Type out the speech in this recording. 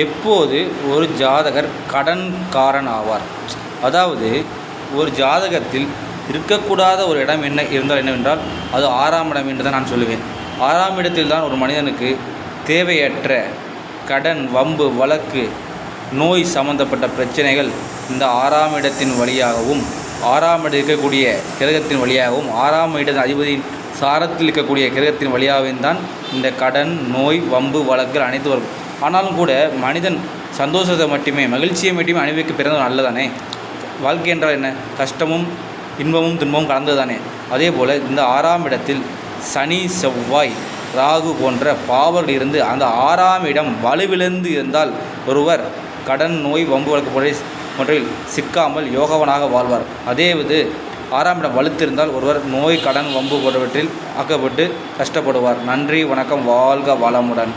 எப்போது ஒரு ஜாதகர் கடன்காரன் ஆவார்? அதாவது ஒரு ஜாதகத்தில் இருக்கக்கூடாத ஒரு இடம் இருந்தால் என்னவென்றால் அது 6ஆம் இடம் என்று தான் நான் சொல்லுவேன். 6ஆம் இடத்தில் தான் ஒரு மனிதனுக்கு தேவையற்ற கடன், வம்பு, வழக்கு, நோய் சம்பந்தப்பட்ட பிரச்சனைகள் இந்த 6ஆம் இடத்தின் வழியாகவும் 6ஆம் இடம் இருக்கக்கூடிய கிரகத்தின் வழியாகவும் 6ஆம் இட அதிபதியின் சாரத்தில் இருக்கக்கூடிய கிரகத்தின் வழியாகவும் தான் இந்த கடன், நோய், வம்பு, வழக்குகள் அனைத்து வரும். ஆனாலும் கூட மனிதன் சந்தோஷத்தை மட்டுமே, மகிழ்ச்சியை மட்டுமே அனுபவிக்க பிறந்தவன் அல்லதானே. வாழ்க்கை என்றால் என்ன? கஷ்டமும் இன்பமும் துன்பமும் கலந்தது தானே. அதே போல் இந்த 6ஆம் இடத்தில் சனி, செவ்வாய், ராகு போன்ற பாவர்கள் இருந்து அந்த 6ஆம் இடம் வலுவிழந்து இருந்தால் ஒருவர் கடன், நோய், வம்பு வழக்கு போன்றவற்றில் சிக்காமல் யோகவனாக வாழ்வார். அதே 6ஆம் இடம் வலுத்திருந்தால் ஒருவர் நோய், கடன், வம்பு போன்றவற்றில் ஆக்கப்பட்டு கஷ்டப்படுவார். நன்றி, வணக்கம், வாழ்க வளமுடன்.